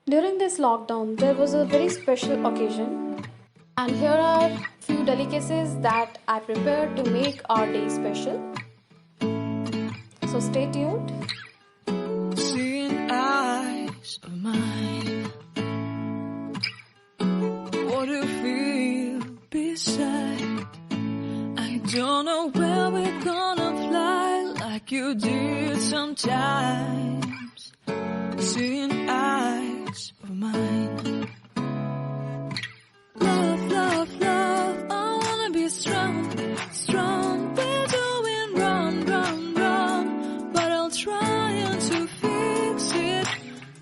During this lockdown, there was a very special occasion, and here are few delicacies that I prepared to make our day special. So stay tuned. Seeing eyes of mine, what do you feel beside? I don't know where we're gonna fly like you did sometimes. Seeing eyes of mine, love, love, love, I wanna be strong, strong. We're doing wrong, wrong, wrong, but I'll try to fix it.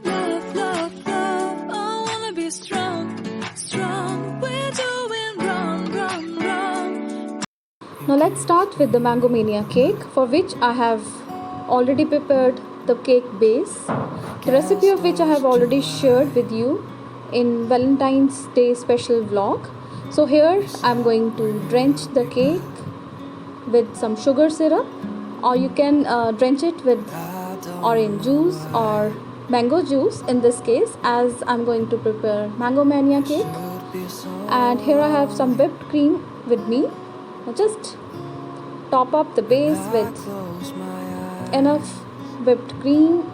Love, love, love, I wanna be strong, strong. We're doing wrong, wrong, wrong. Now let's start with the Mango Mania cake, for which I have already prepared the cake base, the recipe of which I have already shared with you in Valentine's Day special vlog. So here I'm going to drench the cake with some sugar syrup, or you can drench it with orange juice or mango juice in this case, as I'm going to prepare Mango Mania cake. And here I have some whipped cream with me. Now just top up the base with enough whipped cream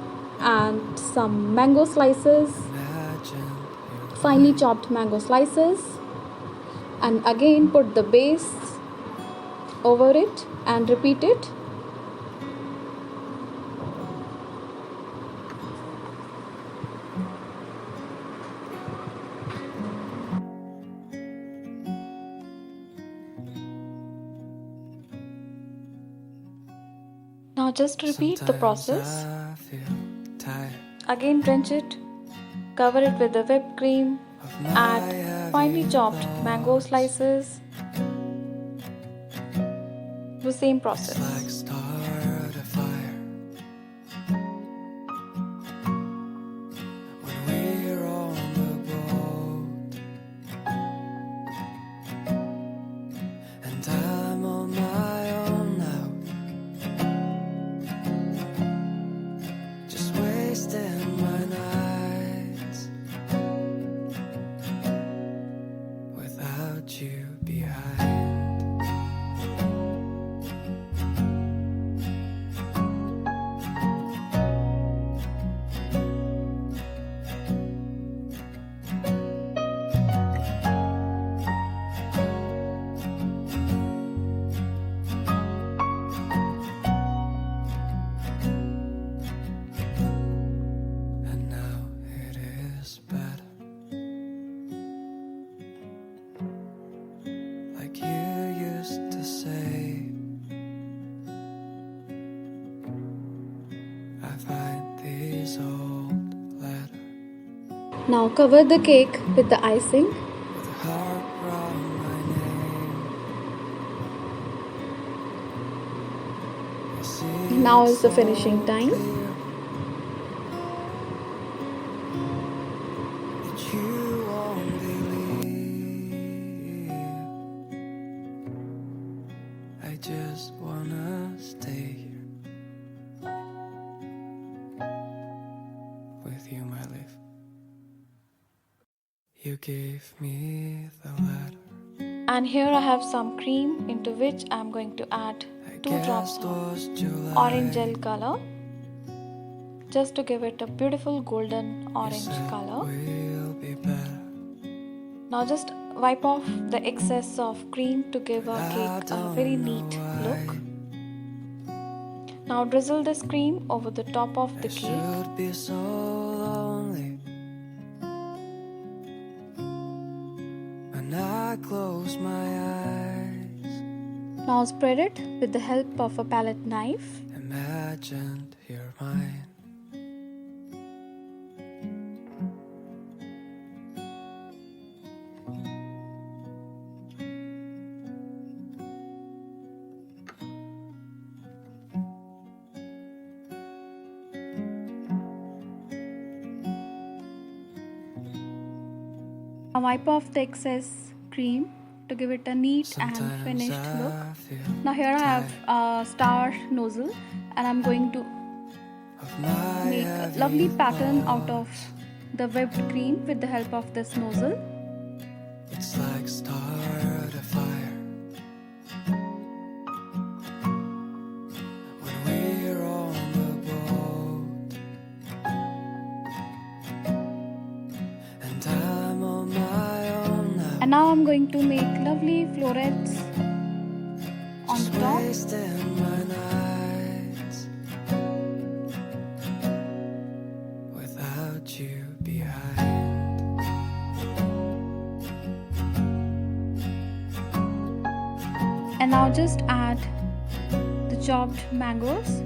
and some mango slices, finely chopped mango slices, and again put the base over it and repeat it. Now just repeat the process. Again drench it, cover it with the whipped cream, add finely chopped mango slices. The same process. You behind. And now it is better. Like you used to say, I find these old letters Now cover the cake with the icing. with a heart around my name. You see, Now is the it's finishing so time. clear that you won't believe. I just wanna stay here with you, my life. You gave me the letter. And here I have some cream, into which I am going to add 2 drops of orange gel color, just to give it a beautiful golden orange color. We'll be better. Now just wipe off the excess of cream to give our cake a very neat look. Now drizzle this cream over the top of the cake. Should be so lonely when I close my eyes. Now spread it with the help of a palette knife. Imagined you're mine. Now wipe off the excess cream to give it a neat and finished look. Now here I have a star nozzle, and I'm going to make a lovely pattern out of the whipped cream with the help of this nozzle. It's like start a fire when we're on the boat, and I'm on my own now. And now I'm going to make lovely florets on the top. Wasting my nights without you behind. And now just add the chopped mangoes.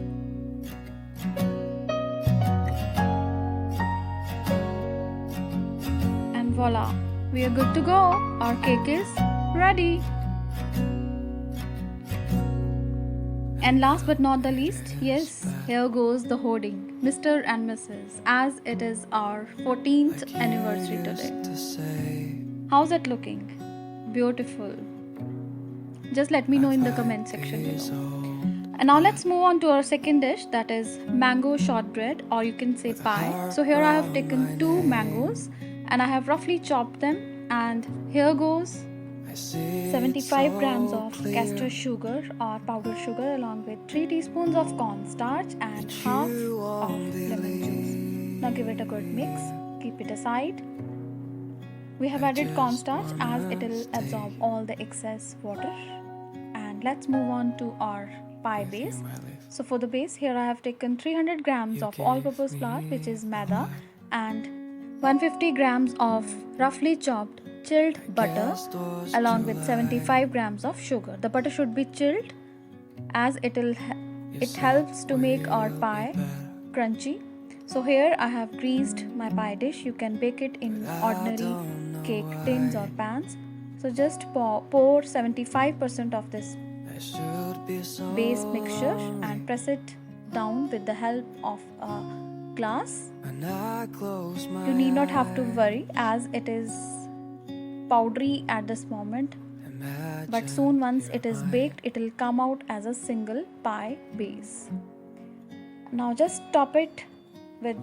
And voila, we are good to go. Our cake is ready. And last but not the least, yes, here goes the hoarding, Mr. and Mrs., as it is our 14th anniversary today. How's it looking? Beautiful. Just let me know in the comment section below. And now let's move on to our second dish, that is mango shortbread, or you can say pie. So here I have taken 2 mangoes and I have roughly chopped them, and here goes 75 grams of castor sugar or powdered sugar along with 3 teaspoons of cornstarch and half of lemon juice. Now give it a good mix, keep it aside. We have added cornstarch as it will absorb all the excess water. And let's move on to our pie base. So for the base, here I have taken 300 grams of all-purpose flour, which is maida, and 150 grams of roughly chopped chilled butter along with 75 grams of sugar. The butter should be chilled as it helps to make our pie crunchy. So here I have greased my pie dish. You can bake it in ordinary cake tins or pans. So just pour 75% of this base mixture and press it down with the help of a glass. You need not have to worry as it is powdery at this moment, but soon once it is baked, it will come out as a single pie base. Now just top it with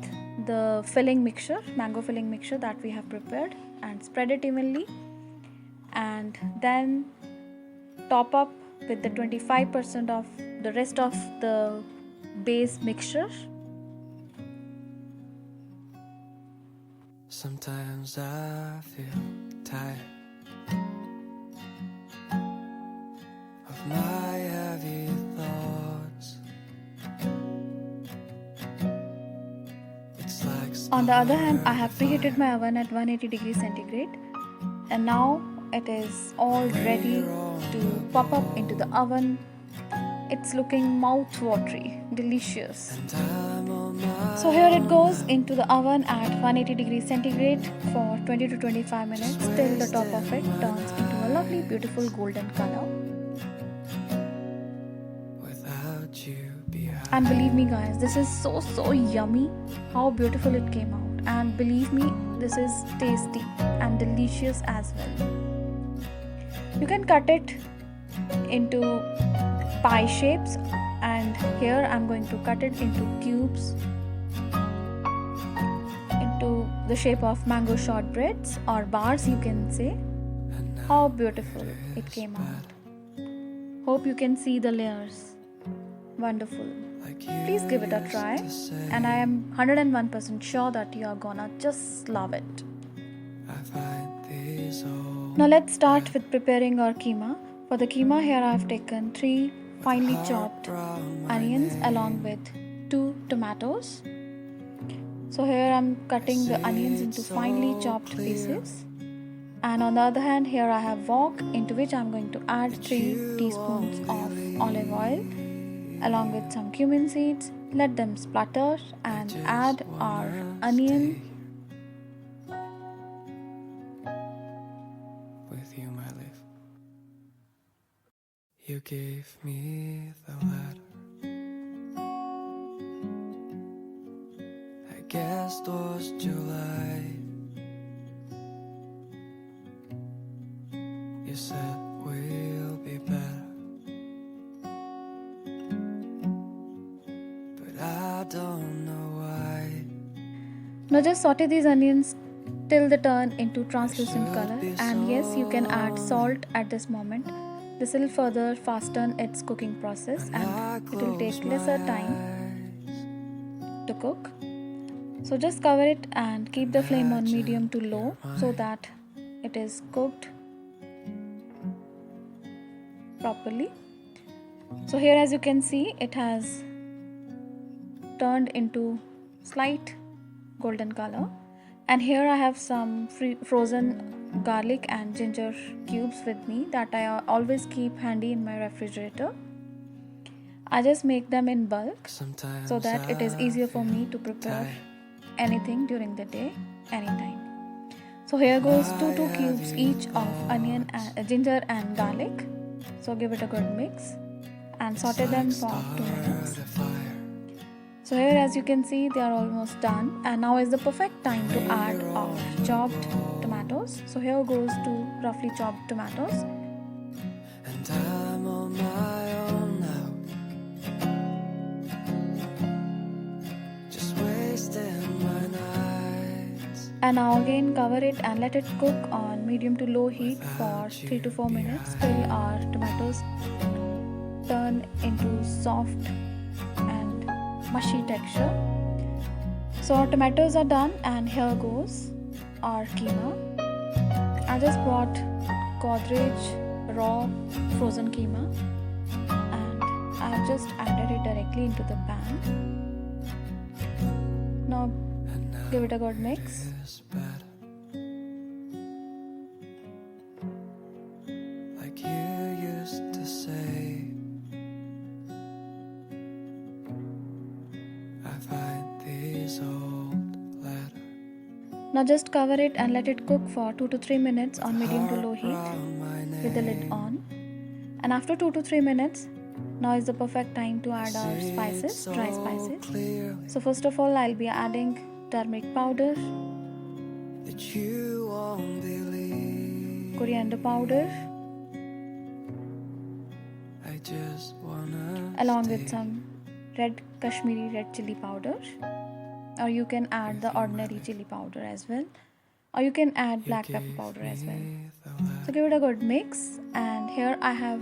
the filling mixture, mango filling mixture that we have prepared, and spread it evenly, and then top up with the 25% of the rest of the base mixture. Sometimes I feel tired of my heavy thoughts. It's like On the other hand, I have preheated my oven at 180 degrees centigrade, and now it is all ready to pop up into the oven. It's looking mouth-watery, delicious. So here it goes into the oven at 180 degrees centigrade for 20 to 25 minutes till the top of it turns into a lovely beautiful golden color. And believe me guys, this is so yummy how beautiful it came out, and believe me, this is tasty and delicious as well. You can cut it into pie shapes, and here I'm going to cut it into cubes into the shape of mango shortbreads or bars, you can say. How beautiful it came out. Hope you can see the layers. Wonderful. Please give it a try, and I am 101% sure that you are gonna just love it. Now let's start with preparing our keema. For the keema, here I have taken 3 finely chopped onions along with 2 tomatoes. So here I'm cutting the onions into finely chopped pieces. And on the other hand, here I have wok, into which I'm going to add 3 teaspoons of olive oil along with some cumin seeds. Let them splutter and add our onion. With you, my life. You gave me the letter. I guess it was July. You said we'll be better. But I don't know why. Now just saute these onions till they turn into translucent color, and yes, you can add salt at this moment. This will further fasten its cooking process and it will take lesser time to cook. So just cover it and keep the flame on medium to low so that it is cooked properly. So here, as you can see, it has turned into slight golden color, and here I have some frozen garlic and ginger cubes with me that I always keep handy in my refrigerator. I just make them in bulk so that it is easier for me to prepare anything during the day, anytime. So here goes 2 cubes each of onion, ginger and garlic. So give it a good mix and saute them for 2 minutes. So here, as you can see, they are almost done, and now is the perfect time to add our chopped tomatoes. So here goes 2 roughly chopped tomatoes. And I'm on my own now, just wasting my nights. And now again cover it and let it cook on medium to low heat for 3 to 4 minutes till our tomatoes turn into soft and mushy texture. So our tomatoes are done, and here goes our keema. I just bought Godrej raw frozen keema and I have just added it directly into the pan. Now give it a good mix. Like you used to say, I find these old letters. Now just cover it and let it cook for 2 to 3 minutes on medium to low heat with the lid on. And after 2 to 3 minutes, now is the perfect time to add our spices, dry spices. So first of all, I'll be adding turmeric powder, That you won't believe. coriander powder, I just wanna along with stay. some red Kashmiri red chili powder, or you can add the ordinary chili powder as well, or you can add black pepper powder as well. So give it a good mix, and here I have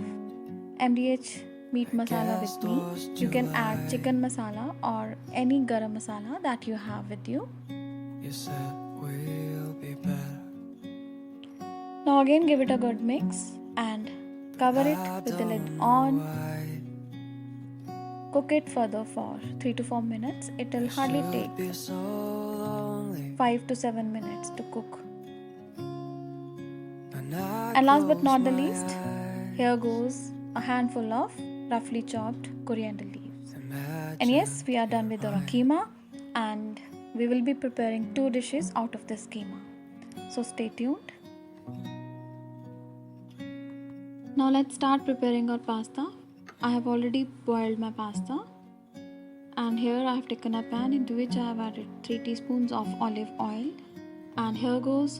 MDH meat masala with me. You can add chicken masala or any garam masala that you have with you. You said we'll be better. Now again give it a good mix and cover it with the lid on. Cook it further for 3 to 4 minutes. It will hardly take Be so lonely. 5 to 7 minutes to cook. And I And last but not the close my least, eyes. here goes a handful of roughly chopped coriander leaves. Imagine And yes, we are done with our keema, and we will be preparing 2 dishes out of this keema. So stay tuned. Now let's start preparing our pasta. I have already boiled my pasta, and here I have taken a pan into which I have added 3 teaspoons of olive oil, and here goes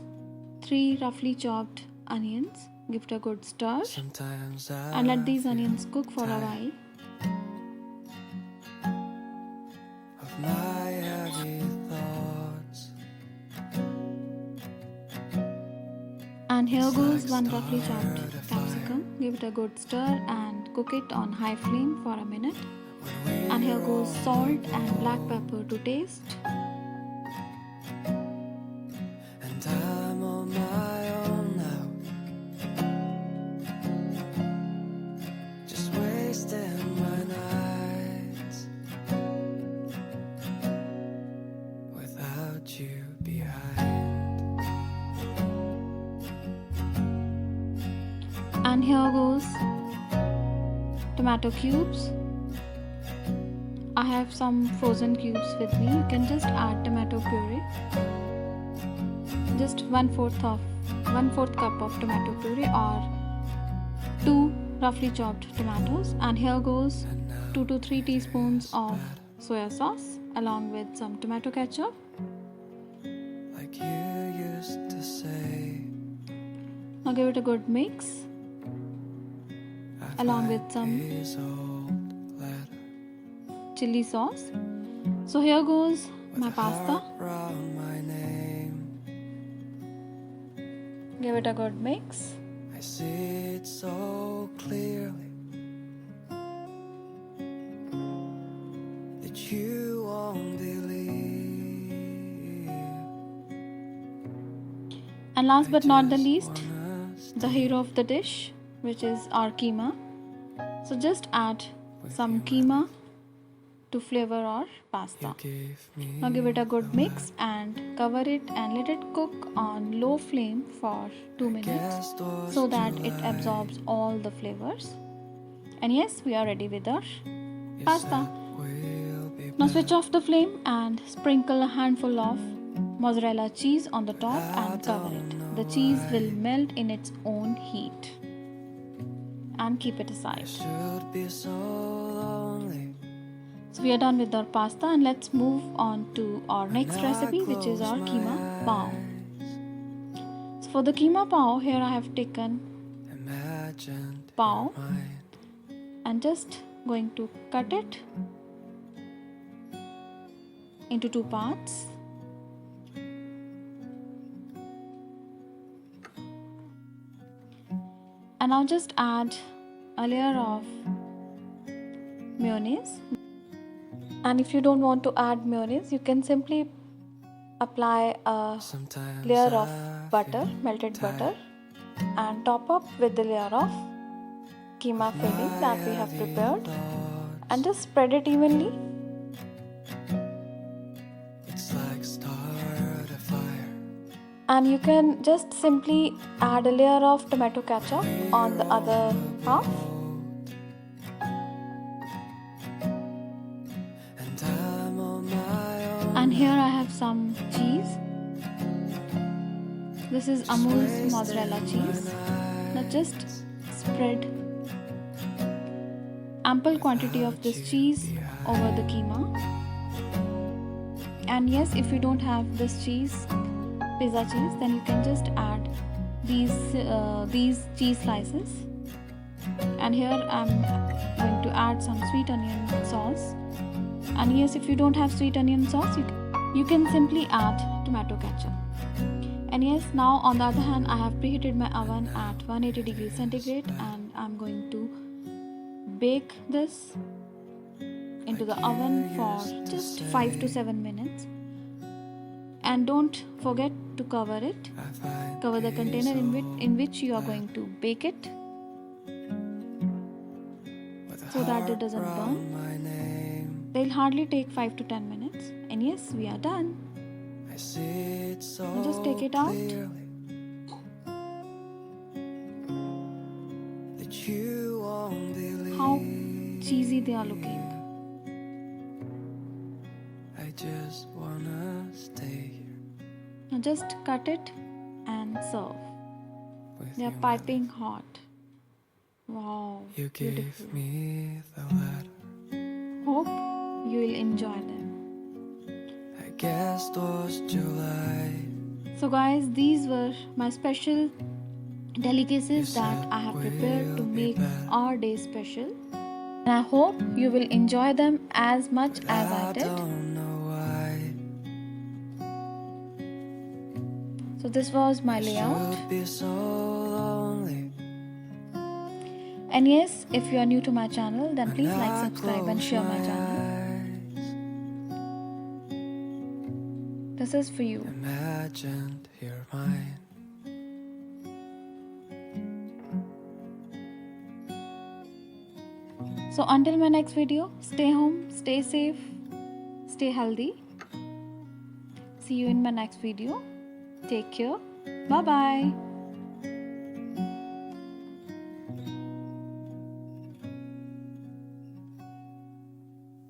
3 roughly chopped onions. Give it a good stir Sometimes and let these onions cook for a while. of my heavy thoughts. And here goes 1 roughly chopped capsicum. Give it a good stir and cook it on high flame for a minute. And here goes salt and black pepper to taste. And I'm on my own now, just wasting my nights without you behind. And here goes tomato cubes. I have some frozen cubes with me. You can just add tomato puree. Just 1/4 cup of tomato puree or 2 roughly chopped tomatoes. And here goes 2 to 3 teaspoons of soya sauce along with some tomato ketchup. Like you used to say, Now give it a good mix I along with find some these old letters. chili sauce. So here goes my pasta. Give it a good mix. I see it so clearly that you won't believe. And last but not the least, the hero of the dish, which is our keema. So just add some keema to flavor our pasta. Now give it a good mix and cover it and let it cook on low flame for 2 minutes so that it absorbs all the flavors. And yes, we are ready with our pasta. Now switch off the flame and sprinkle a handful of mozzarella cheese on the top and cover it. The cheese will melt in its own heat. And keep it aside. So we are done with our pasta and let's move on to our next recipe, which is our keema pao. So for the keema pao, here I have taken pao and just going to cut it into 2 parts. And now just add a layer of mayonnaise. And if you don't want to add mayonnaise, you can simply apply a layer of butter, melted butter, and top up with the layer of keema filling that we have prepared and just spread it evenly. And you can just simply add a layer of tomato ketchup on the other half. And here I have some cheese. This is Amul's mozzarella cheese. Now just spread ample quantity of this cheese over the keema. And yes, if you don't have this cheese, pizza cheese, then you can just add these cheese slices. And here I'm going to add some sweet onion sauce. And yes, if you don't have sweet onion sauce, you can simply add tomato ketchup. And yes, now on the other hand, I have preheated my oven at 180 degrees centigrade and I'm going to bake this into the oven for just 5 to 7 minutes. And don't forget to cover it. Cover the container in which you are going to bake it so that it doesn't burn. They'll hardly take 5 to 10 minutes. And yes, we are done. Now just take it out. How cheesy they are looking. I just wanna stay here. Now just cut it and serve. They are piping hot. Wow, you beautiful. Gave me the letter. Hope you will enjoy them. I guess it was July. So guys, these were my special delicacies that I have prepared to make our day special. And I hope you will enjoy them as much as I did. So this was my layout. And yes, if you are new to my channel, then please like, subscribe and share my channel. This is for you. Imagined you're mine. So until my next video, stay home, stay safe, stay healthy. See you in my next video. Take care. Bye-bye.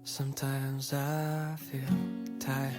Sometimes I feel tired.